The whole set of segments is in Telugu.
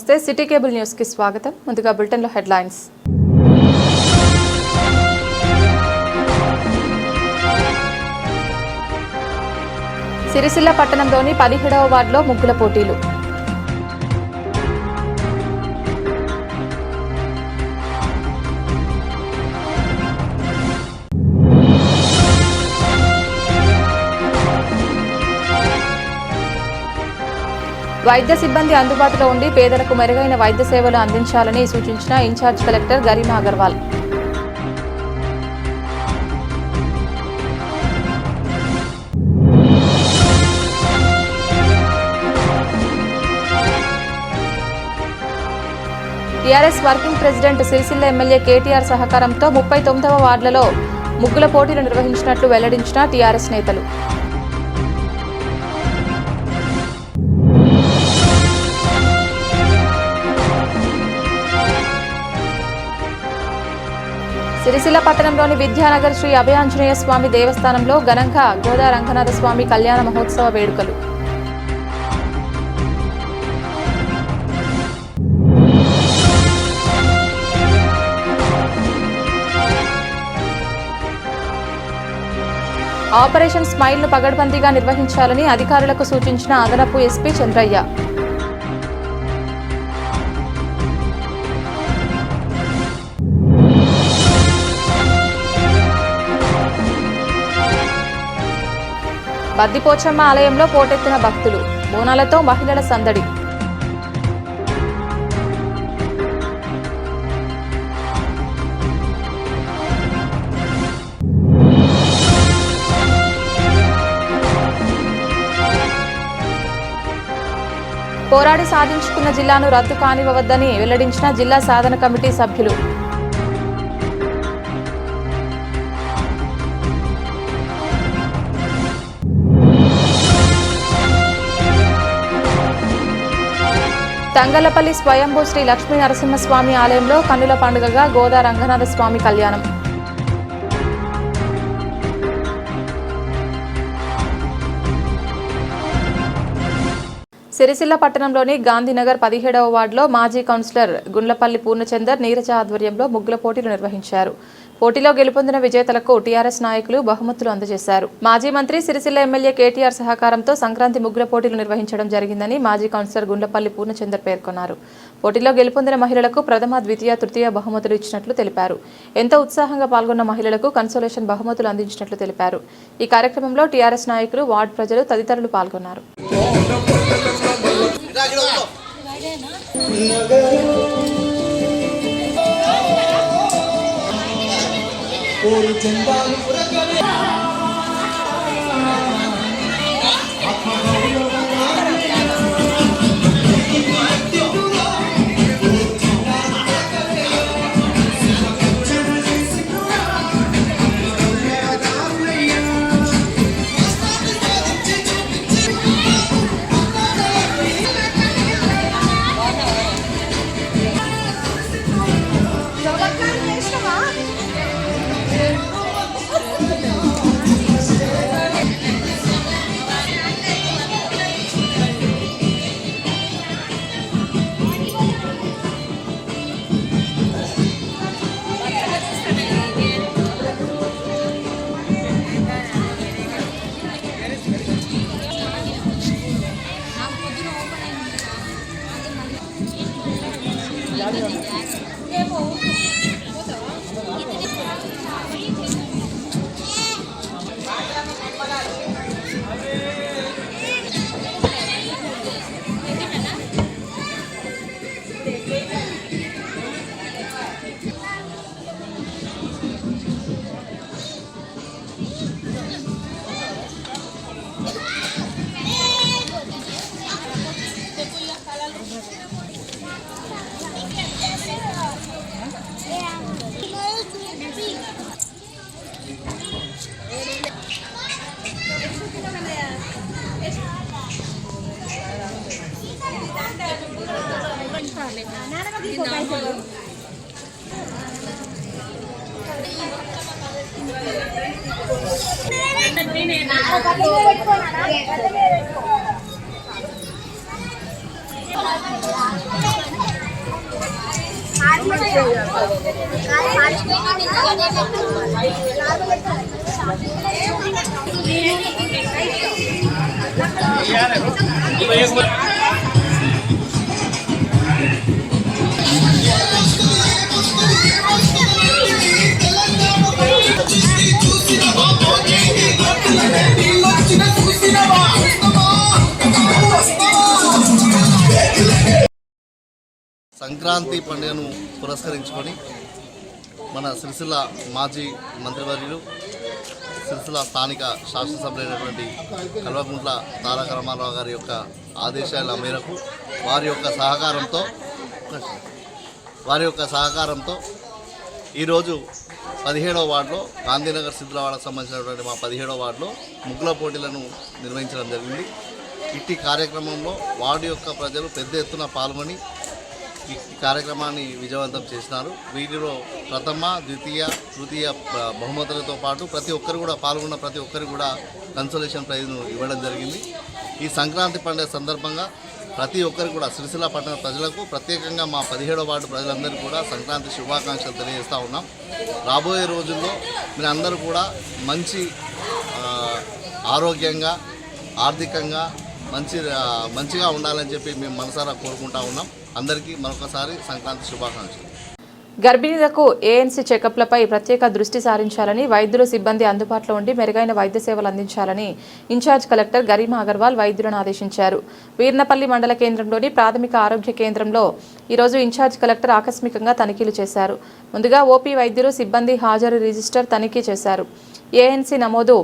నమస్తే సిటీ కేబుల్ న్యూస్ కి స్వాగతం. ముందుగా బులెటిన్ లో హెడ్లైన్స్. సిరిసిల్ల పట్టణంలోని 17వ వార్డులో ముగ్గుల పోటీలు. వైద్య సిబ్బంది అందుబాటులో ఉండి పేదలకు మెరుగైన వైద్య సేవలు అందించాలని సూచించిన in charge collector Garima Agarwal. TRS working president Sircilla MLA KTR సహకారంతో 39వ వార్డులలో ముగ్గుల పోటీలు నిర్వహించినట్లు వెల్లడించిన టీఆర్ఎస్ నేతలు. సిరిసిల్ల పట్టణంలోని విద్యానగర్ శ్రీ అభయాంజనేయ స్వామి దేవస్థానంలో ఘనంగా గోదా రంగనాథ స్వామి కళ్యాణ మహోత్సవ వేడుకలు. ఆపరేషన్ స్మైల్ ను పగడ్బందీగా నిర్వహించాలని అధికారులకు సూచించిన అదనపు ఎస్పీ చంద్రయ్య. బద్దిపోచమ్మ ఆలయంలో పోటెత్తిన భక్తులు, బోనాలతో మహిళల సందడి. పోరాడి సాధించుకున్న జిల్లాను రద్దు కానివ్వవద్దని వెల్లడించిన జిల్లా సాధన కమిటీ సభ్యులు. తంగలపల్లి స్వయంభూ శ్రీ లక్ష్మీ నరసింహస్వామి ఆలయంలో కన్నుల పండుగగా గోదా రంగనాథ స్వామి కళ్యాణం. సిరిసిల్ల పట్టణంలోని గాంధీనగర్ 17వ వార్డులో మాజీ కౌన్సిలర్ గుండ్లపల్లి పూర్ణచందర్ నీరజ ఆధ్వర్యంలో ముగ్గుల పోటీలు నిర్వహించారు. పోటీలో గెలుపొందిన విజేతలకు టీఆర్ఎస్ నాయకులు బహుమతులు అందజేశారు. మాజీ మంత్రి సిరిసిల్ల ఎమ్మెల్యే కేటీఆర్ సహకారంతో సంక్రాంతి ముగ్గుల పోటీలు నిర్వహించడం జరిగిందని మాజీ కౌన్సిలర్ గుండ్లపల్లి పూర్ణచందర్ పేర్కొన్నారు. పోటీలో గెలుపొందిన మహిళలకు ప్రథమ, ద్వితీయ, తృతీయ బహుమతులు ఇచ్చినట్లు తెలిపారు. ఎంతో ఉత్సాహంగా పాల్గొన్న మహిళలకు కన్సోలేషన్ బహుమతులు అందించినట్లు తెలిపారు. ఈ కార్యక్రమంలో టీఆర్ఎస్ నాయకులు, వార్డు ప్రజలు తదితరులు పాల్గొన్నారు. సంక్రాంతి పండుగను పురస్కరించుకొని మన సిరిసిల్ల మాజీ మంత్రివర్యులు సిరిసిల్ల స్థానిక శాసనసభ్యులైనటువంటి కల్వకుంట్ల తారక రామారావు గారి యొక్క ఆదేశాల మేరకు వారి యొక్క సహకారంతో ఈరోజు 17వ వార్డులో గాంధీనగర్ సిద్ధిలవాడకు సంబంధించినటువంటి మా 17వ వార్డులో ముగ్గుల పోటీలను నిర్వహించడం జరిగింది. ఇట్టి కార్యక్రమంలో వార్డు యొక్క ప్రజలు పెద్ద ఎత్తున పాల్గొని ఈ కార్యక్రమాన్ని విజయవంతం చేసినారు. వీటిలో ప్రథమ, ద్వితీయ, తృతీయ బహుమతులతో పాటు ప్రతి ఒక్కరు కూడా పాల్గొన్న ప్రతి ఒక్కరికి కూడా కన్సోలేషన్ ప్రైజ్ను ఇవ్వడం జరిగింది. ఈ సంక్రాంతి పండుగ సందర్భంగా ప్రతి ఒక్కరికి కూడా సిరిసిల్ల పట్టణ ప్రజలకు ప్రత్యేకంగా మా 17వ వార్డు ప్రజలందరికీ కూడా సంక్రాంతి శుభాకాంక్షలు తెలియజేస్తూ ఉన్నాం. రాబోయే రోజుల్లో మీరందరూ కూడా ఆరోగ్యంగా, ఆర్థికంగా మంచిగా ఉండాలని చెప్పి మేము మనసారా కోరుకుంటా ఉన్నాం. అందరికీ మరొకసారి సంక్రాంతి శుభాకాంక్షలు. గర్భిణీలకు ఏఎన్సీ చెకప్లపై ప్రత్యేక దృష్టి సారించాలని, వైద్యులు సిబ్బంది అందుబాటులో ఉండి మెరుగైన వైద్య సేవలు అందించాలని ఇన్ఛార్జ్ కలెక్టర్ గరిమా అగర్వాల్ వైద్యులను ఆదేశించారు. వీర్నపల్లి మండల కేంద్రంలోని ప్రాథమిక ఆరోగ్య కేంద్రంలో ఈరోజు ఇన్ఛార్జ్ కలెక్టర్ ఆకస్మికంగా తనిఖీలు చేశారు. ముందుగా ఓపీ వైద్యులు సిబ్బంది హాజరు రిజిస్టర్ తనిఖీ చేశారు. ఏఎన్సీ నమోదు,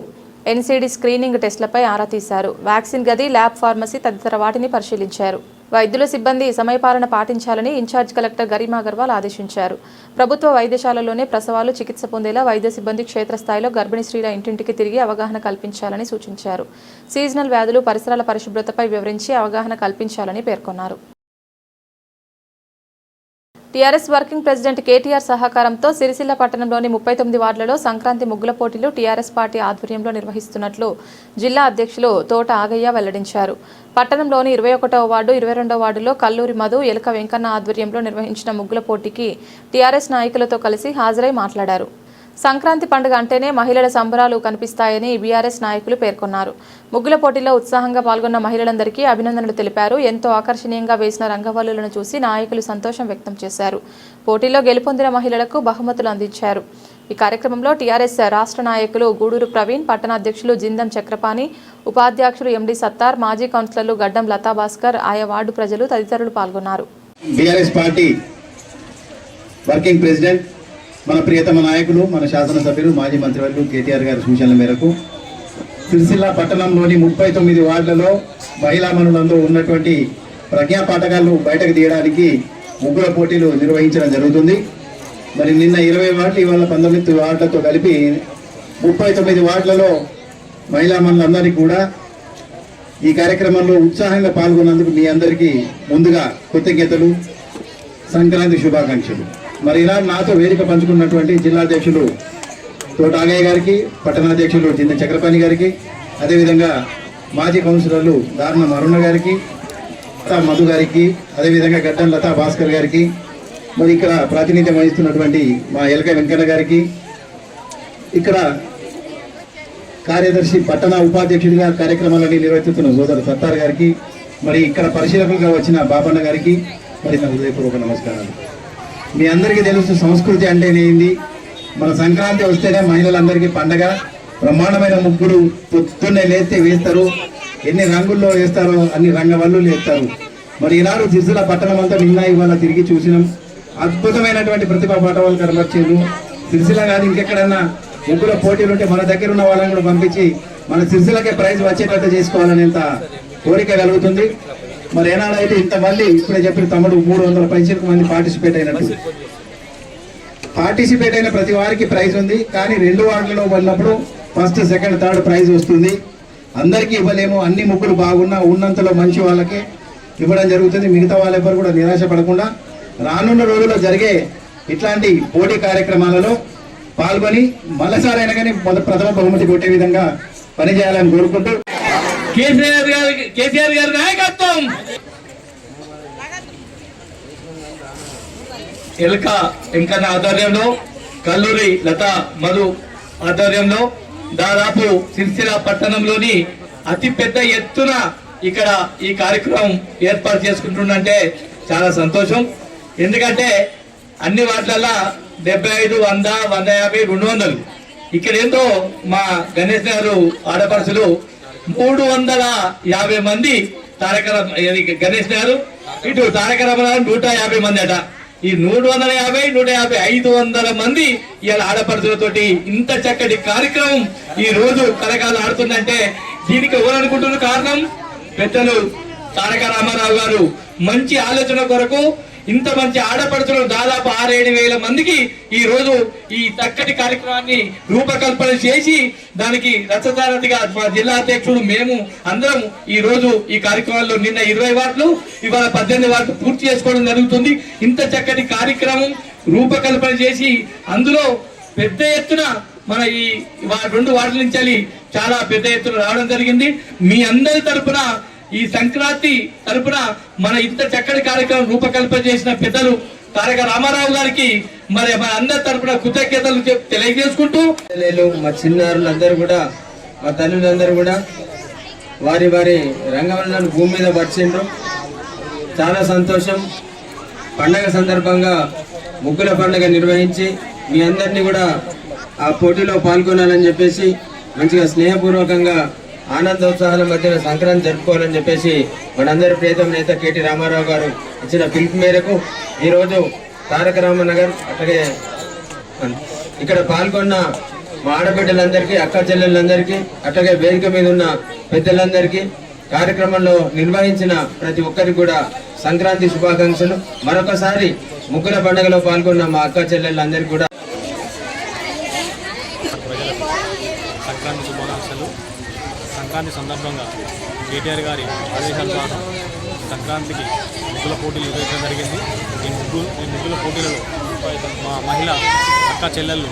ఎన్సీడీ స్క్రీనింగ్ టెస్టులపై ఆరా తీశారు. వ్యాక్సిన్ గది, ల్యాబ్, ఫార్మసీ తదితర వాటిని పరిశీలించారు. వైద్యుల సిబ్బంది సమయపాలన పాటించాలని ఇన్ఛార్జ్ కలెక్టర్ గరిమా అగర్వాల్ ఆదేశించారు. ప్రభుత్వ వైద్యశాలలోనే ప్రసవాలు చికిత్స పొందేలా వైద్య సిబ్బంది క్షేత్రస్థాయిలో గర్భిణీ స్త్రీల ఇంటింటికి తిరిగి అవగాహన కల్పించాలని సూచించారు. సీజనల్ వ్యాధులు, పరిసరాల పరిశుభ్రతపై వివరించి అవగాహన కల్పించాలని పేర్కొన్నారు. టీఆర్ఎస్ వర్కింగ్ ప్రెసిడెంట్ కేటీఆర్ సహకారంతో సిరిసిల్ల పట్టణంలోని 39 వార్డులలో సంక్రాంతి ముగ్గుల పోటీలు టీఆర్ఎస్ పార్టీ ఆధ్వర్యంలో నిర్వహిస్తున్నట్లు జిల్లా అధ్యక్షులు తోట ఆగయ్య వెల్లడించారు. పట్టణంలోని 21వ వార్డు, 22వ వార్డులో కల్లూరి మధు, ఎలక వెంకన్న ఆధ్వర్యంలో నిర్వహించిన ముగ్గుల పోటీకి టీఆర్ఎస్ నాయకులతో కలిసి హాజరై మాట్లాడారు. సంక్రాంతి పండుగ అంటేనే మహిళల సంబరాలు కనిపిస్తాయని బీఆర్ఎస్ నాయకులు పేర్కొన్నారు. ముగ్గుల పోటీలో ఉత్సాహంగా పాల్గొన్న మహిళలందరికీ అభినందనలు తెలిపారు. ఎంతో ఆకర్షణీయంగా వేసిన రంగవల్లులను చూసి నాయకులు సంతోషం వ్యక్తం చేశారు. పోటీలో గెలుపొందిన మహిళలకు బహుమతులు అందించారు. ఈ కార్యక్రమంలో టీఆర్ఎస్ రాష్ట్ర నాయకులు గూడూరు ప్రవీణ్, పట్టణ అధ్యక్షులు జిందం చక్రపాణి, ఉపాధ్యక్షులు ఎండి సత్తార్, మాజీ కౌన్సిలర్లు గడ్డం లతా భాస్కర్, ఆయా వార్డు ప్రజలు తదితరులు పాల్గొన్నారు. బీఆర్ఎస్ పార్టీ వర్కింగ్ ప్రెసిడెంట్, మన ప్రియతమ నాయకులు, మన శాసనసభ్యులు, మాజీ మంత్రివర్యులు కేటీఆర్ గారి సూచనల మేరకు సిరిసిల్ల పట్టణంలోని 39 వార్డులలో మహిళా మనులందు ఉన్నటువంటి ప్రజ్ఞాపాఠకాలను బయటకు తీయడానికి ముగ్గుల పోటీలు నిర్వహించడం జరుగుతుంది. మరి నిన్న 20 వార్డులు, ఇవాళ 19 వార్డులతో కలిపి 39 వార్డులలో మహిళా మనులందరికీ కూడా ఈ కార్యక్రమంలో ఉత్సాహంగా పాల్గొన్నందుకు మీ అందరికీ ముందుగా కృతజ్ఞతలు, సంక్రాంతి శుభాకాంక్షలు. మరి ఇలా నాతో వేదిక పంచుకున్నటువంటి జిల్లా అధ్యక్షులు తోట ఆగయ్య గారికి, పట్టణాధ్యక్షులు జింద చక్రపాణి గారికి, అదేవిధంగా మాజీ కౌన్సిలర్లు దారుణం అరుణ గారికి, మధు గారికి, అదేవిధంగా గడ్డం లతా భాస్కర్ గారికి, మరి ఇక్కడ ప్రాతినిధ్యం వహిస్తున్నటువంటి మా ఎలక వెంకన్న గారికి, ఇక్కడ కార్యదర్శి పట్టణ ఉపాధ్యక్షుడిగా కార్యక్రమాలని నిర్వహిస్తున్న సోదరు సత్తార్ గారికి, మరి ఇక్కడ పరిశీలకులుగా వచ్చిన బాబన్న గారికి మరి నా హృదయపూర్వక నమస్కారాలు. మీ అందరికీ తెలుసు సంస్కృతి అంటేనేంది. మన సంక్రాంతి వస్తేనే మహిళలందరికీ పండగ. బ్రహ్మాండమైన ముగ్గులు పొద్దున్నే లేస్తే వేస్తారు. ఎన్ని రంగుల్లో వేస్తారో అన్ని రంగవల్లు వేస్తారు. మరి ఈనాడు సిరిసిల్ల పట్టణం అంతా నిన్న ఇవాళ తిరిగి చూసినాం. అద్భుతమైనటువంటి ప్రతిభా పాఠవాలు కనబర్చేరు. సిరిసిల్ల కాదు, ఇంకెక్కడన్నా ముగ్గుల పోటీలు ఉంటే మన దగ్గర ఉన్న వాళ్ళని కూడా పంపించి మన సిరిసిల్లకే ప్రైజ్ వచ్చేటట్టు చేసుకోవాలనేంత కోరిక కలుగుతుంది. మరి ఏనాడైతే ఇంతమంది ఇప్పుడే చెప్పిన తమ్ముడు 300 పైసలకు మంది పార్టిసిపేట్ అయిన ప్రతి వారికి ప్రైజ్ ఉంది. కానీ 2 వార్డులలో వెళ్ళినప్పుడు ఫస్ట్, సెకండ్, థర్డ్ ప్రైజ్ వస్తుంది. అందరికీ ఇవ్వలేము. అన్ని ముగ్గులు బాగున్నా ఉన్నంతలో మంచి వాళ్ళకే ఇవ్వడం జరుగుతుంది. మిగతా వాళ్ళెవరు కూడా నిరాశ పడకుండా రానున్న రోజుల్లో జరిగే ఇట్లాంటి పోటీ కార్యక్రమాలలో పాల్గొని మళ్ళసారైనా కానీ ప్రథమ బహుమతి కొట్టే విధంగా పనిచేయాలని కోరుకుంటూ కేసీఆర్ గారి నాయకత్వం ఎల్క వెంకన్న ఆధ్వర్యంలో, కల్లూరి లతా మధు ఆధ్వర్యంలో దాదాపు సిరిసిల్ల పట్టణంలోని అతి పెద్ద ఎత్తున ఇక్కడ ఈ కార్యక్రమం ఏర్పాటు చేసుకుంటుందంటే చాలా సంతోషం. ఎందుకంటే అన్ని వాటిలల్లో 75, 100, 150, 200 ఇక్కడ ఏంటో మా గణేష్ గారు ఆడపడుచులు 350 మంది గణేష్ గారు, ఇటు తారక రామారావు 150 మంది అట. ఈ 150, 150, 500 మంది ఇవాళ ఆడపడుచులతోటి ఇంత చక్కటి కార్యక్రమం ఈ రోజు కలకాలం ఆడుతుందంటే దీనికి ఎవరు అనుకుంటున్న కారణం పెద్దలు తారక రామారావు గారు మంచి ఆలోచన కొరకు ఇంత మంచి ఆడపడుచులు దాదాపు 6-7 వేల మందికి ఈ రోజు ఈ చక్కటి కార్యక్రమాన్ని రూపకల్పన చేసి దానికి రచసారథిగా మా జిల్లా అధ్యక్షుడు మేము అందరం ఈ రోజు ఈ కార్యక్రమాల్లో నిన్న 20 వార్డులు ఇవాళ 18 వార్డులు పూర్తి చేసుకోవడం జరుగుతుంది. ఇంత చక్కటి కార్యక్రమం రూపకల్పన చేసి అందులో పెద్ద ఎత్తున మన ఈ 2 వార్డుల నుంచి చాలా పెద్ద ఎత్తున రావడం జరిగింది. మీ అందరి తరపున ఈ సంక్రాంతి తరపున మన ఇంత చక్కటి కార్యక్రమం రూపకల్పన చేసిన పెద్దలు తారక రామారావు గారికి మరి మన అందరి తరపున కృతజ్ఞతలు తెలియజేసుకుంటూ, మా చిన్నారులందరూ కూడా మా తల్లులందరూ కూడా వారి వారి రంగంలో భూమి మీద పడిచిండ్రు. చాలా సంతోషం. పండగ సందర్భంగా ముగ్గుల పండుగ నిర్వహించి మీ అందరినీ కూడా ఆ పోటీలో పాల్గొనాలని చెప్పేసి మంచిగా స్నేహపూర్వకంగా ఆనందోత్సాహాల మధ్యన సంక్రాంతి జరుపుకోవాలని చెప్పేసి మనందరి ప్రియతమ నేత కేటీ రామారావు గారు ఇచ్చిన పిలుపు మేరకు ఈరోజు తారక రామనగర్ అట్లాగే ఇక్కడ పాల్గొన్న మా ఆడబిడ్డలందరికీ, అక్క చెల్లెళ్ళందరికీ, అట్లాగే వేదిక మీద ఉన్న పెద్దలందరికీ, కార్యక్రమంలో నిర్వహించిన ప్రతి ఒక్కరికి కూడా సంక్రాంతి శుభాకాంక్షలు. మరొకసారి ముగ్గుల పండుగలో పాల్గొన్న మా అక్క చెల్లెళ్ళందరికీ కూడా సంక్రాంతి శుభాకాంక్షలు. సంక్రాంతి సందర్భంగా కేటీఆర్ గారి ఆదేశాల ద్వారా సంక్రాంతికి ముగ్గుల పోటీలు నిర్వహించడం జరిగింది. ఈ ముగ్గుల పోటీలలో మా మహిళా అక్క చెల్లెళ్ళు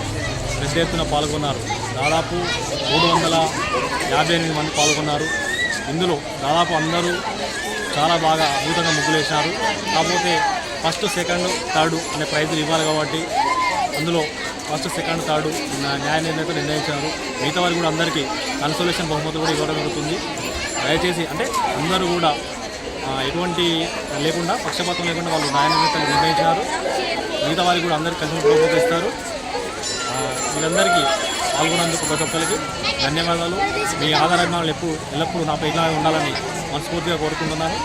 పెద్ద ఎత్తున పాల్గొన్నారు. దాదాపు 358 మంది పాల్గొన్నారు. ఇందులో దాదాపు అందరూ చాలా బాగా అద్భుతంగా ముగ్గులు వేసినారు. కాకపోతే ఫస్ట్, సెకండ్, థర్డ్ అనే ప్రైజులు ఇవ్వాలి కాబట్టి అందులో ఫస్ట్, సెకండ్, థర్డ్ న్యాయ నిర్ణేతలు నిర్ణయించారు. మిగతా వారు కూడా అందరికీ కన్సోలేషన్ బహుమతులు కూడా ఇవ్వడం జరుగుతుంది. దయచేసి అంటే అందరూ కూడా ఎటువంటి లేకుండా, పక్షపాతం లేకుండా వాళ్ళు న్యాయ నిర్ణేతలు నిర్ణయించారు. మిగతా వారికి కూడా అందరికీ కలిసి బహుమతులు ఇస్తారు. వీళ్ళందరికీ పాల్గొన్నందుకు ప్రతి ఒక్కరికి ధన్యవాదాలు. మీ ఆధారాభిమానులు ఎల్లప్పుడూ నాపై ఇలా ఉండాలని మనస్ఫూర్తిగా కోరుకుంటున్నాను.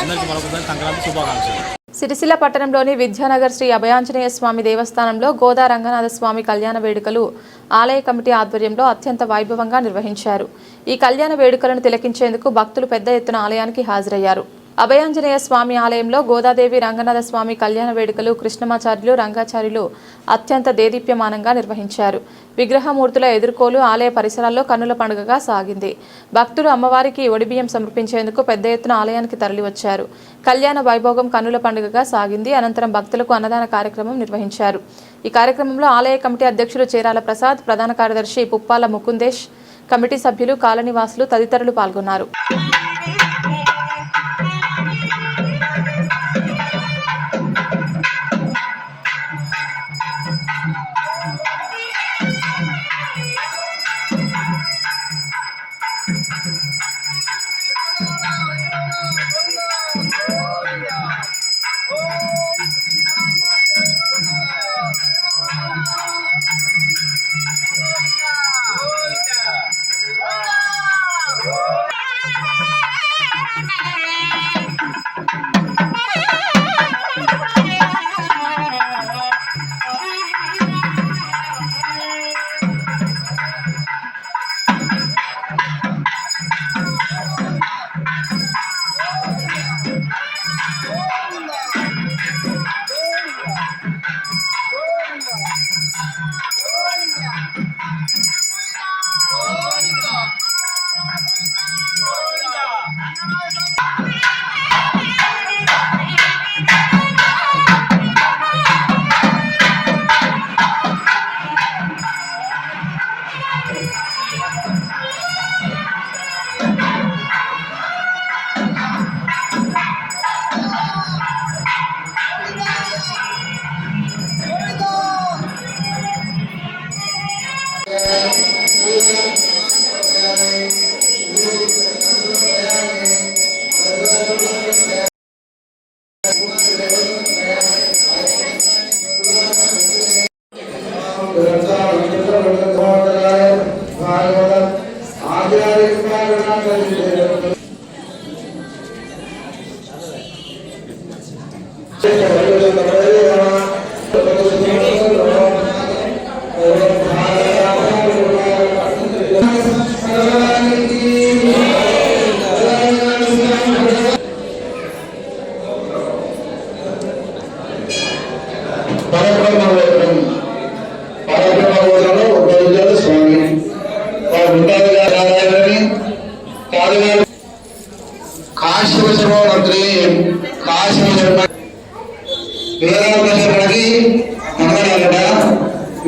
అందరికీ మరొకసారి సంక్రాంతి శుభాకాంక్షలు. సిరిసిల్ల పట్టణంలోని విద్యానగర్ శ్రీ అభయాంజనేయ స్వామి దేవస్థానంలో గోదా రంగనాథ స్వామి కళ్యాణ వేడుకలు ఆలయ కమిటీ ఆధ్వర్యంలో అత్యంత వైభవంగా నిర్వహించారు. ఈ కళ్యాణ వేడుకలను తిలకించేందుకు భక్తులు పెద్ద ఎత్తున ఆలయానికి హాజరయ్యారు. అభయాంజనేయ స్వామి ఆలయంలో గోదాదేవి రంగనాథ స్వామి కళ్యాణ వేడుకలు కృష్ణమాచార్యులు, రంగాచార్యులు అత్యంత దేదీప్యమానంగా నిర్వహించారు. విగ్రహమూర్తుల ఎదుర్కోలు ఆలయ పరిసరాల్లో కన్నుల పండుగగా సాగింది. భక్తులు అమ్మవారికి ఒడిబియ్యం సమర్పించేందుకు పెద్ద ఎత్తున ఆలయానికి తరలివచ్చారు. కళ్యాణ వైభోగం కన్నుల పండుగగా సాగింది. అనంతరం భక్తులకు అన్నదాన కార్యక్రమం నిర్వహించారు. ఈ కార్యక్రమంలో ఆలయ కమిటీ అధ్యక్షులు చేరాల ప్రసాద్, ప్రధాన కార్యదర్శి పుప్పాల ముకుందేశ్, కమిటీ సభ్యులు, కాలనీవాసులు తదితరులు పాల్గొన్నారు.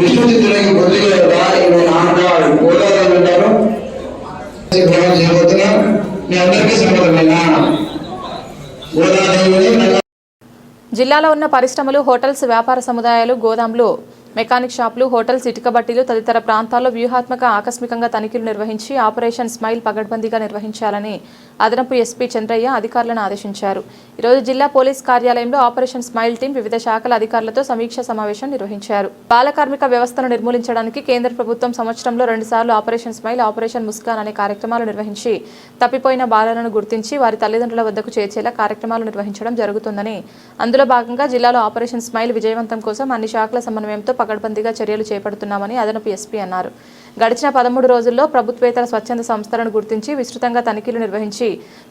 విష్ణుచిత్తులకి బొద్దుగా చేయబోతున్నా మీ అందరికీ సమర్థమైనా గోదాదేవిని జిల్లాలో ఉన్న పరిశ్రమలు, హోటల్స్, వ్యాపార సముదాయాలు, గోదాంలు, మెకానిక్ షాపులు, హోటల్స్, ఇటుక బట్టీలు తదితర ప్రాంతాల్లో వ్యూహాత్మక ఆకస్మికంగా తనిఖీలు నిర్వహించి ఆపరేషన్ స్మైల్ పగడ్బందీగా నిర్వహించాలని అదనపు ఎస్పీ చంద్రయ్య అధికారులను ఆదేశించారు. ఈరోజు జిల్లా పోలీస్ కార్యాలయంలో ఆపరేషన్ స్మైల్ టీం వివిధ శాఖల అధికారులతో సమీక్ష సమావేశం నిర్వహించారు. బాల కార్మిక వ్యవస్థను నిర్మూలించడానికి కేంద్ర ప్రభుత్వం సంవత్సరంలో 2 సార్లు ఆపరేషన్ స్మైల్, ఆపరేషన్ ముస్కాన్ అనే కార్యక్రమాలు నిర్వహించి తప్పిపోయిన బాలలను గుర్తించి వారి తల్లిదండ్రుల వద్దకు చేర్చేలా కార్యక్రమాలు నిర్వహించడం జరుగుతుందని, అందులో భాగంగా జిల్లాలో ఆపరేషన్ స్మైల్ విజయవంతం కోసం అన్ని శాఖల సమన్వయంతో పకడ్బందీగా చర్యలు చేపడుతున్నామని అదనపు ఎస్పీ అన్నారు. గడిచిన 13 రోజుల్లో ప్రభుత్వేతర స్వచ్ఛంద సంస్థలను గుర్తించి విస్తృతంగా తనిఖీలు నిర్వహించి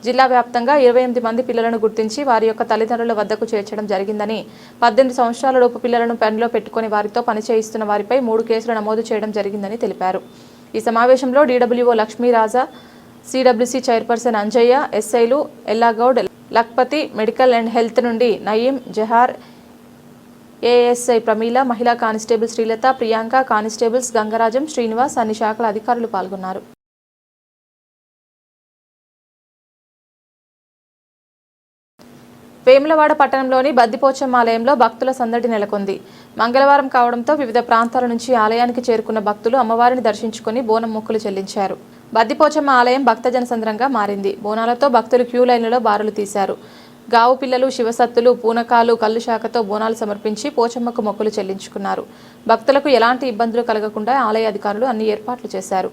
జిల్లా వ్యాప్తంగా 28 మంది పిల్లలను గుర్తించి వారి యొక్క తల్లిదండ్రుల వద్దకు చేర్చడం జరిగిందని, 18 సంవత్సరాల లోపు పిల్లలను పెన్లో పెట్టుకుని వారితో పనిచేయిస్తున్న వారిపై 3 కేసులు నమోదు చేయడం జరిగిందని తెలిపారు. ఈ సమావేశంలో DWO Lakshmiraja, CWC chairperson Anjaiah, ఎస్ఐలు Ella Goud, Lakhpati, medical and health నుండి నయీం, జహార్, ఏఎస్ఐ ప్రమీల, మహిళా కానిస్టేబుల్ శ్రీలత, ప్రియాంక, కానిస్టేబుల్స్ గంగరాజం, శ్రీనివాస్, అన్ని శాఖల అధికారులు పాల్గొన్నారు. వేములవాడ పట్టణంలోని బద్దిపోచమ్మ ఆలయంలో భక్తుల సందడి నెలకొంది. మంగళవారం కావడంతో వివిధ ప్రాంతాల నుంచి ఆలయానికి చేరుకున్న భక్తులు అమ్మవారిని దర్శించుకుని బోనం మొక్కులు చెల్లించారు. బద్దిపోచమ్మ ఆలయం భక్తజన సంద్రంగా మారింది. బోనాలతో భక్తులు క్యూ లైన్లలో బారులు తీశారు. గావు పిల్లలు, శివసత్తులు, పూనకాలు, కళ్ళు శాఖతో బోనాలు సమర్పించి పోచమ్మకు మొక్కులు చెల్లించుకున్నారు. భక్తులకు ఎలాంటి ఇబ్బందులు కలగకుండా ఆలయ అధికారులు అన్ని ఏర్పాట్లు చేశారు.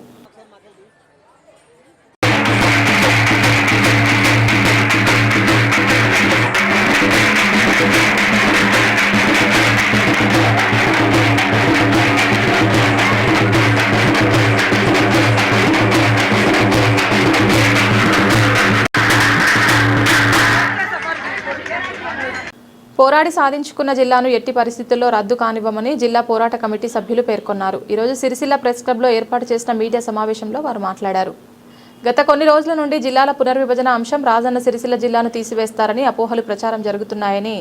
పోరాడి సాధించుకున్న జిల్లాను ఎట్టి పరిస్థితుల్లో రద్దు కానివ్వమని జిల్లా పోరాట కమిటీ సభ్యులు పేర్కొన్నారు. ఈరోజు సిరిసిల్ల ప్రెస్ క్లబ్లో ఏర్పాటు చేసిన మీడియా సమావేశంలో వారు మాట్లాడారు. గత కొన్ని రోజుల నుండి జిల్లాల పునర్విభజన అంశం రాజన్న సిరిసిల్ల జిల్లాను తీసివేస్తారని అపోహలు ప్రచారం జరుగుతున్నాయని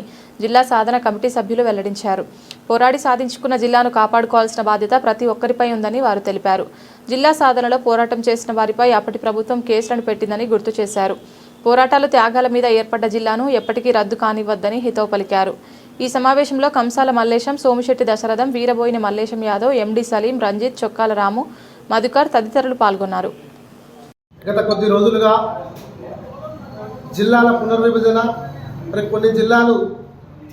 జిల్లా సాధన కమిటీ సభ్యులు వెల్లడించారు. పోరాడి సాధించుకున్న జిల్లాను కాపాడుకోవాల్సిన బాధ్యత ప్రతి ఒక్కరిపై ఉందని వారు తెలిపారు. జిల్లా సాధనలో పోరాటం చేసిన వారిపై అప్పటి ప్రభుత్వం కేసులను పెట్టిందని గుర్తు చేశారు. పోరాటాలు, త్యాగాల మీద ఏర్పడ్డ జిల్లాను ఎప్పటికీ రద్దు కానివ్వద్దని హితవు పలికారు. ఈ సమావేశంలో కంసాల మల్లేశం, సోమిశెట్టి దశరథం, వీరబోయిన మల్లేశం యాదవ్, ఎండి సలీం, రంజిత్, చొక్కాల రాము, మధుకర్ తదితరులు పాల్గొన్నారు. గత కొద్ది రోజులుగా జిల్లాల పునర్విభజన, మరి కొన్ని జిల్లాలు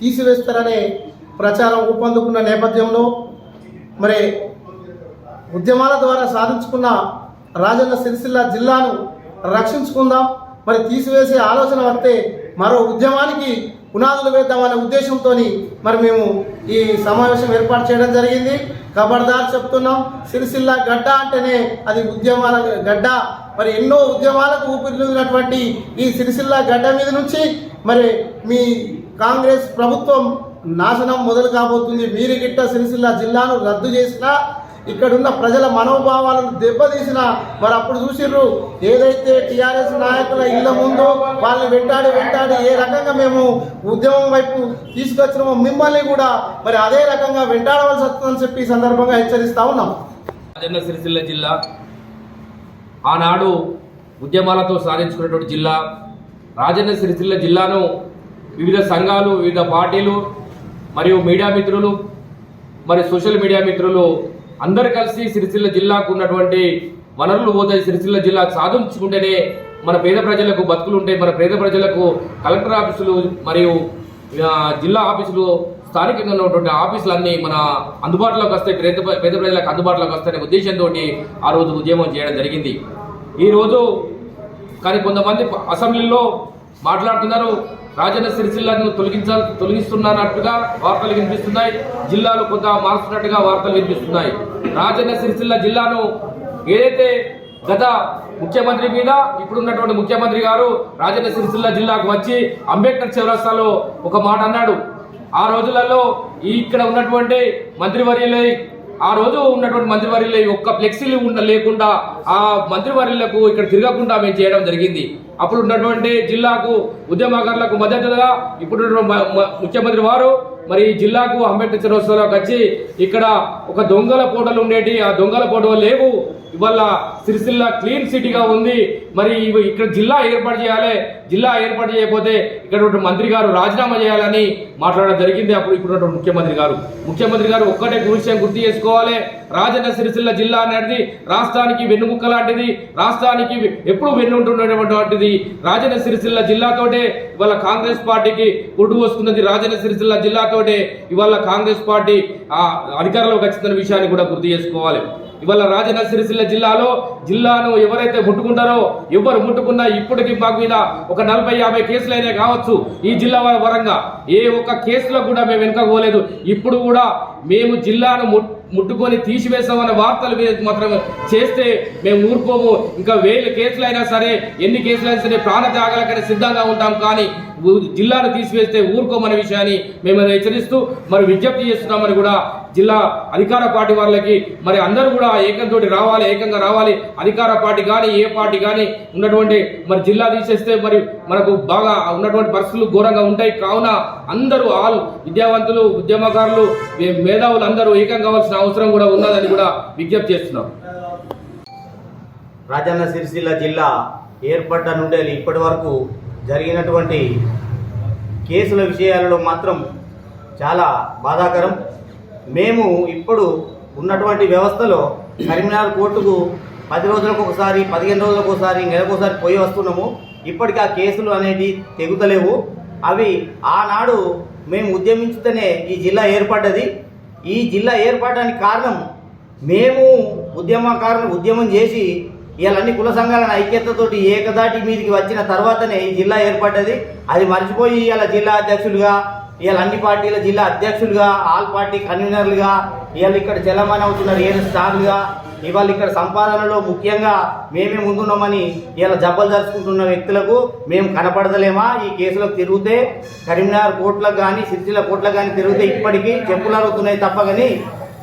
తీసివేస్తారనే ప్రచారం ఊపందుకున్న నేపథ్యంలో మరి ఉద్యమాల ద్వారా సాధించుకున్న రాజన్న సిరిసిల్ల జిల్లాను రక్షించుకుందాం, మరి తీసివేసే ఆలోచన వస్తే మరో ఉద్యమానికి పునాదులు వేద్దామనే ఉద్దేశంతో మరి మేము ఈ సమావేశం ఏర్పాటు చేయడం జరిగింది. ఖబర్దార్ చెప్తున్నాం, సిరిసిల్ల గడ్డ అంటేనే అది ఉద్యమాల గడ్డ. మరి ఎన్నో ఉద్యమాలకు ఊపిరిలున్నటువంటి ఈ సిరిసిల్ల గడ్డ మీద నుంచి మరి మీ కాంగ్రెస్ ప్రభుత్వం నాశనం మొదలు కాబోతుంది. మీరు గిట్ట సిరిసిల్ల జిల్లాను రద్దు చేసినా, ఇక్కడున్న ప్రజల మనోభావాలను దెబ్బతీసిన మరి అప్పుడు చూసిర్రు ఏదైతే టీఆర్ఎస్ నాయకుల ఇళ్ల ముందు వాళ్ళని వెంటాడి ఏ రకంగా మేము ఉద్యమం వైపు తీసుకొచ్చినామో మిమ్మల్ని కూడా మరి అదే రకంగా వెంటాడవలసి వస్తుందని చెప్పి ఈ సందర్భంగా హెచ్చరిస్తా ఉన్నాం. రాజన్న సిరిసిల్ల జిల్లా ఆనాడు ఉద్యమాలతో సాధించుకున్నటువంటి జిల్లా. రాజన్న సిరిసిల్ల జిల్లాను వివిధ సంఘాలు, వివిధ పార్టీలు మరియు మీడియా మిత్రులు, మరి సోషల్ మీడియా మిత్రులు అందరు కలిసి సిరిసిల్ల జిల్లాకు ఉన్నటువంటి వనరులు పోతాయి, సిరిసిల్ల జిల్లా సాధించుకుంటేనే మన పేద ప్రజలకు బతుకులు ఉంటాయి, మన పేద ప్రజలకు కలెక్టర్ ఆఫీసులు మరియు జిల్లా ఆఫీసులు, స్థానికంగా ఉన్నటువంటి ఆఫీసులన్నీ మన అందుబాటులోకి వస్తాయి, పేద ప్రజలకు అందుబాటులోకి వస్తాయనే ఉద్దేశంతో ఆ రోజు ఉద్యమం చేయడం జరిగింది. ఈరోజు కానీ కొంతమంది అసెంబ్లీలో మాట్లాడుతున్నారు, రాజన్న సిరిసిల్లను తొలగిస్తున్నట్టుగా వార్తలు వినిపిస్తున్నాయి. జిల్లాలు కొంత మారుస్తున్నట్టుగా వార్తలు వినిపిస్తున్నాయి. రాజన్న సిరిసిల్ల జిల్లాను ఏదైతే గత ముఖ్యమంత్రి మీద ఇప్పుడున్నటువంటి ముఖ్యమంత్రి గారు రాజన్న సిరిసిల్ల జిల్లాకు వచ్చి అంబేద్కర్ చౌరస్తాలో ఒక మాట అన్నాడు. ఆ రోజులలో ఇక్కడ ఉన్నటువంటి మంత్రివర్యులై ఆ రోజు ఉన్నటువంటి మంత్రివర్యులు ఒక్క ఫ్లెక్సీలు లేకుండా ఆ మంత్రివర్యులకు ఇక్కడ తిరగకుండా మేము చేయడం జరిగింది. అప్పుడు ఉన్నటువంటి జిల్లాకు ఉద్యమకారులకు మద్దతుగా ఇప్పుడు ముఖ్యమంత్రి వారు మరి జిల్లాకు అంబేద్కర్ చౌరస్తాలోకి వచ్చి ఇక్కడ ఒక దొంగల పోటలు ఉండేటి, ఆ దొంగల పోటలు లేవు. ఇవాళ సిరిసిల్ల క్లీన్ సిటీగా ఉంది. మరి ఇక్కడ జిల్లా ఏర్పాటు చేయాలి, జిల్లా ఏర్పాటు చేయకపోతే ఇక్కడ మంత్రి గారు రాజీనామా చేయాలని మాట్లాడడం జరిగింది. అప్పుడు ఇప్పుడు ముఖ్యమంత్రి గారు ఒక్కటే విషయం గుర్తు చేసుకోవాలి. రాజన్న సిరిసిల్ల జిల్లా అనేది రాష్ట్రానికి వెన్నుముక్క లాంటిది, రాష్ట్రానికి ఎప్పుడు వెన్నుంటున్నటువంటిది. రాజన్న సిరిసిల్ల జిల్లాతోటే ఇవాళ కాంగ్రెస్ పార్టీకి పురుడు వస్తున్నది. రాజన్న సిరిసిల్ల జిల్లాతోటే ఇవాళ కాంగ్రెస్ పార్టీ అధికారంలోకి వచ్చిన విషయాన్ని కూడా గుర్తు చేసుకోవాలి. ఇవాళ రాజన్న సిరిసిల్ల జిల్లాను ఎవరైతే ముట్టుకుంటారో, ఎవరు ముట్టుకున్నా ఇప్పటికీ మాకు మీద ఒక 40-50 కేసులు అయినా కావచ్చు. ఈ జిల్లా పరంగా ఏ ఒక్క కేసులో కూడా మేము వెనుకపోలేదు. ఇప్పుడు కూడా మేము జిల్లాను ముట్టుకొని తీసివేస్తామనే వార్తలు మాత్రం చేస్తే మేము ఊరుకోము. ఇంకా 1000 కేసులైనా సరే, ఎన్ని కేసులైనా సరే ప్రాణ త్యాగాలకైనా సిద్ధంగా ఉంటాం. కానీ జిల్లాను తీసివేస్తే ఊరుకోమనే విషయాన్ని మేము హెచ్చరిస్తూ మరి విజ్ఞప్తి చేస్తున్నామని కూడా జిల్లా అధికార పార్టీ వాళ్ళకి మరి అందరూ కూడా ఏకంగా రావాలి. అధికార పార్టీ కానీ ఏ పార్టీ కానీ ఉన్నటువంటి మరి జిల్లా తీసేస్తే మరి మనకు బాగా ఉన్నటువంటి పరిస్థితులు ఘోరంగా ఉంటాయి. కావున అందరూ విద్యావంతులు, ఉద్యమకారులు, మేధావులు అందరూ ఏకం కావాల్సిన అవసరం కూడా ఉన్నదని కూడా విజ్ఞప్తి చేస్తున్నాం. రాజన్న సిరిసిల్ల జిల్లా ఏర్పడ్డ నుండి ఇప్పటి వరకు జరిగినటువంటి కేసుల విషయాలలో మాత్రం చాలా బాధాకరం. మేము ఇప్పుడు ఉన్నటువంటి వ్యవస్థలో కరీంనగర్ కోర్టుకు 10 రోజులకు ఒకసారి, 15 రోజులకు ఒకసారి, నెలకోసారి పోయి వస్తున్నాము. ఇప్పటికీ ఆ కేసులు అనేది తెగుతలేవు. అవి ఆనాడు మేము ఉద్యమించితేనే ఈ జిల్లా ఏర్పడ్డది. ఈ జిల్లా ఏర్పడడానికి కారణం మేము ఉద్యమం చేసి ఇవాళ అన్ని కుల సంఘాలను ఐక్యతతోటి ఏకదాటి మీదకి వచ్చిన తర్వాతనే ఈ జిల్లా ఏర్పడ్డది. అది మర్చిపోయి ఇవాళ జిల్లా అధ్యక్షులుగా, ఇవాళ అన్ని పార్టీల జిల్లా అధ్యక్షులుగా, ఆల్ పార్టీ కన్వీనర్లుగా, ఇవాళ ఇక్కడ చలమని అవుతున్నారు ఏడు స్టార్లుగా, ఇవాళ ఇక్కడ సంపాదనలో ముఖ్యంగా మేమే ముందున్నామని ఇలా జబ్బలు జరుచుకుంటున్న వ్యక్తులకు మేము కనపడదలేమా? ఈ కేసులకు తిరిగితే కరీంనగర్ కోర్టులకు కానీ, సిరిసిల్ల కోర్టులకు కానీ తిరిగితే ఇప్పటికీ చెప్పులు అరుగుతున్నాయి తప్ప కానీ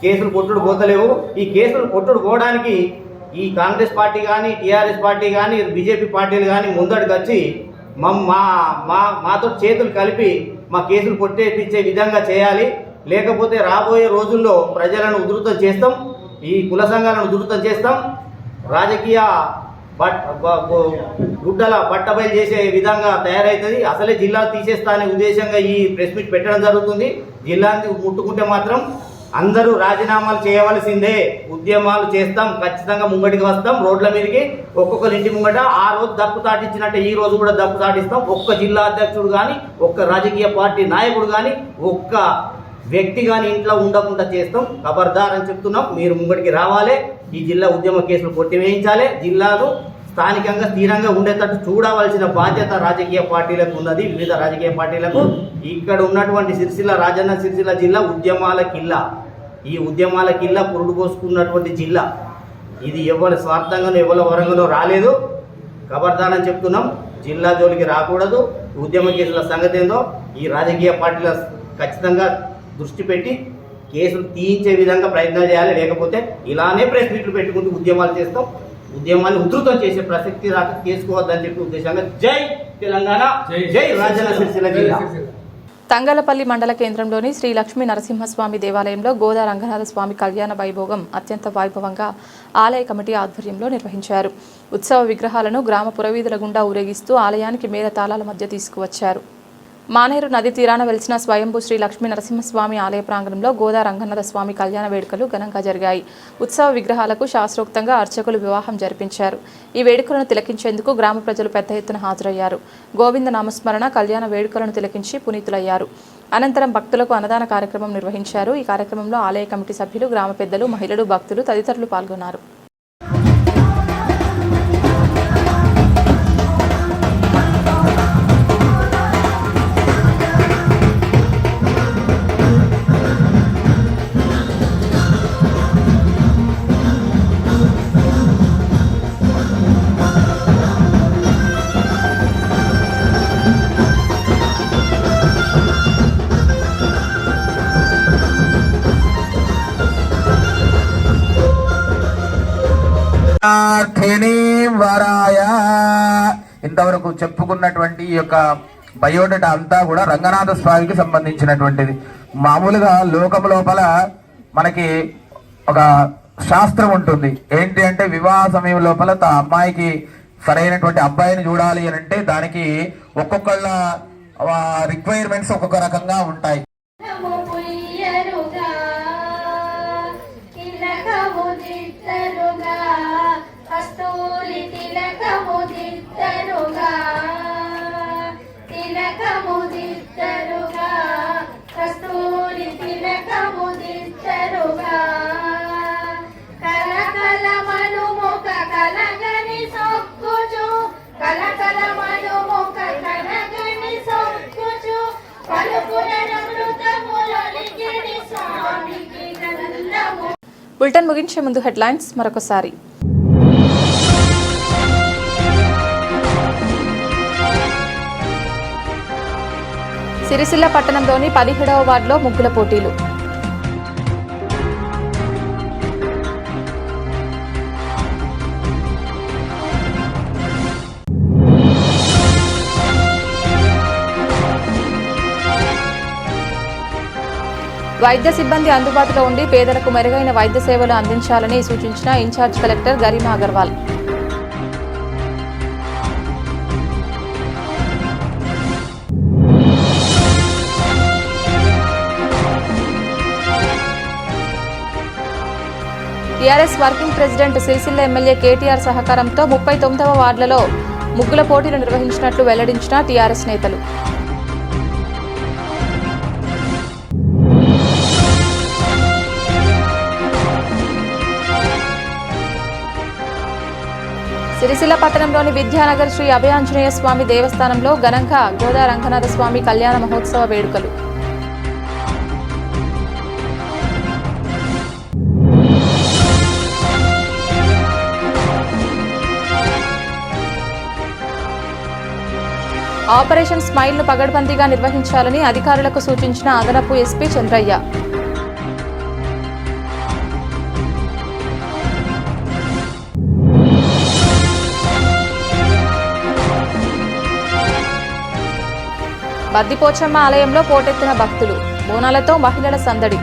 కేసులు కొట్టుడు పోతలేవు. ఈ కేసులు కొట్టుడు పోవడానికి ఈ కాంగ్రెస్ పార్టీ కానీ, టీఆర్ఎస్ పార్టీ కానీ, బీజేపీ పార్టీలు కానీ ముందడికి వచ్చి మాతో చేతులు కలిపి మా కేసులు కొట్టేపించే విధంగా చేయాలి. లేకపోతే రాబోయే రోజుల్లో ప్రజలను ఉధృతం చేస్తాం, ఈ కుల సంఘాలను ఉధృతం చేస్తాం, రాజకీయ గుడ్డల బట్టబయలు చేసే విధంగా తయారవుతుంది. అసలే జిల్లా తీసేస్తా అనే ఉద్దేశంగా ఈ ప్రెస్ మీట్ పెట్టడం జరుగుతుంది. జిల్లాని ముట్టుకుంటే మాత్రం అందరూ రాజీనామాలు చేయవలసిందే. ఉద్యమాలు చేస్తాం, ఖచ్చితంగా ముంగటికి వస్తాం, రోడ్ల మీదకి ఒక్కొక్కరి ఇంటి ముంగట. ఆ రోజు దప్పు తాటించినట్టే ఈ రోజు కూడా దప్పు తాటిస్తాం. ఒక్క జిల్లా అధ్యక్షుడు కానీ, ఒక్క రాజకీయ పార్టీ నాయకుడు కానీ, ఒక్క వ్యక్తి కానీ ఇంట్లో ఉండకుండా చేస్తాం. ఖబర్దార్ అని చెప్తున్నాం. మీరు ముంగటికి రావాలి. ఈ జిల్లా ఉద్యమ కేసులు కొట్టివేయించాలి. జిల్లాలు స్థానికంగా స్థిరంగా ఉండేటట్టు చూడవలసిన బాధ్యత రాజకీయ పార్టీలకు ఉన్నది, వివిధ రాజకీయ పార్టీలకు. ఇక్కడ ఉన్నటువంటి రాజన్న సిరిసిల్ల జిల్లా ఉద్యమాల కిల్లా. ఈ ఉద్యమాల కిల్లా పురుడు పోసుకున్నటువంటి జిల్లా. ఇది ఎవరి స్వార్థంగానో ఎవరి వరంగానో రాలేదు. ఖబర్దార్ అని చెప్తున్నాం. జిల్లా జోలికి రాకూడదు. ఉద్యమ కేసుల సంగతి ఏందో ఈ రాజకీయ పార్టీల ఖచ్చితంగా దృష్టి పెట్టి కేసులు తీయించే విధంగా ప్రయత్నాలు చేయాలి. లేకపోతే ఇలానే ప్రెస్ మీట్లు పెట్టుకుంటూ ఉద్యమాలు చేస్తాం. ఉద్యమాన్ని ఉధృతం చేసే ప్రసక్తి దాకా చేసుకోవద్దని చెప్పి ఉద్దేశంగా జై తెలంగాణ, జై రాజన్న సిరిసిల్ల జిల్లా. తంగలపల్లి మండల కేంద్రంలోని శ్రీ లక్ష్మీ నరసింహస్వామి దేవాలయంలో గోదా రంగనాథ స్వామి కళ్యాణ వైభోగం అత్యంత వైభవంగా ఆలయ కమిటీ ఆధ్వర్యంలో నిర్వహించారు. ఉత్సవ విగ్రహాలను గ్రామ పురవీధుల గుండా ఊరేగిస్తూ ఆలయానికి మేళతాళాల మధ్య తీసుకువచ్చారు. మానేరు నది తీరాన వెలిసిన స్వయంభూ శ్రీ లక్ష్మీ నరసింహస్వామి ఆలయ ప్రాంగణంలో గోదా రంగనాథ స్వామి కళ్యాణ వేడుకలు ఘనంగా జరిగాయి. ఉత్సవ విగ్రహాలకు శాస్త్రోక్తంగా అర్చకులు వివాహం జరిపించారు. ఈ వేడుకలను తిలకించేందుకు గ్రామ ప్రజలు పెద్ద ఎత్తున హాజరయ్యారు. గోవింద నామస్మరణ కళ్యాణ వేడుకలను తిలకించి పునీతులయ్యారు. అనంతరం భక్తులకు అన్నదాన కార్యక్రమం నిర్వహించారు. ఈ కార్యక్రమంలో ఆలయ కమిటీ సభ్యులు, గ్రామ పెద్దలు, మహిళలు, భక్తులు తదితరులు పాల్గొన్నారు. ప్రార్థిని వరాయ. ఇంతవరకు చెప్పుకున్నటువంటి ఈ యొక్క బయోడేటా అంతా కూడా రంగనాథ స్వామికి సంబంధించినటువంటిది. మామూలుగా లోకం లోపల మనకి ఒక శాస్త్రం ఉంటుంది. ఏంటి అంటే వివాహ సమయం లోపల అమ్మాయికి సరైనటువంటి అబ్బాయిని చూడాలి అని అంటే దానికి ఒక్కొక్కళ్ళ రిక్వైర్మెంట్స్ ఒక్కొక్క రకంగా ఉంటాయి. బులెటిన్ ముగించే ముందు హెడ్లైన్స్ మరొకసారి. సిరిసిల్ల పట్టణంలోని 17వ వార్డులో ముగ్గుల పోటీలు. వైద్య సిబ్బంది అందుబాటులో ఉండి పేదలకు మెరుగైన వైద్య సేవలు అందించాలని సూచించిన in charge collector Garima Agarwal. TRS working president Sircilla MLA KTR సహకారంతో 39వ వార్డులలో ముగ్గుల పోటీలు నిర్వహించినట్లు వెల్లడించిన టీఆర్ఎస్ నేతలు. సిరిసిల్ల పట్టణంలోని విద్యానగర్ శ్రీ అభయాంజనేయ స్వామి దేవస్థానంలో ఘనంగా గోదా రంగనాథ స్వామి కళ్యాణ మహోత్సవ వేడుకలు. ఆపరేషన్ స్మైల్ను పగడ్బందీగా నిర్వహించాలని అధికారులకు సూచించిన అదనపు ఎస్పీ చంద్రయ్య. బద్దిపోచమ్మ ఆలయంలో పోటెత్తిన భక్తులు, బోనాలతో మహిళల సందడి.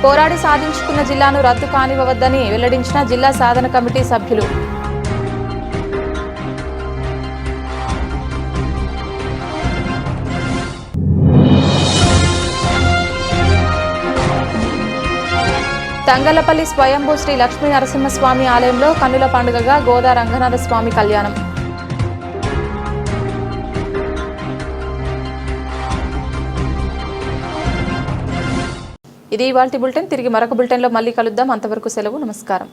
పోరాడి సాధించుకున్న జిల్లాను రద్దు కానివ్వవద్దని వెల్లడించిన జిల్లా సాధన కమిటీ సభ్యులు. తంగలపల్లి స్వయంభూ శ్రీ లక్ష్మీ నరసింహస్వామి ఆలయంలో కన్నుల పండుగగా గోదా రంగనాథ స్వామి కళ్యాణం. ఇది ఇవాల్టి బులెటిన్. తిరిగి మరొక బులెటిన్లో మళ్ళీ కలుద్దాం. అంతవరకు సెలవు. నమస్కారం.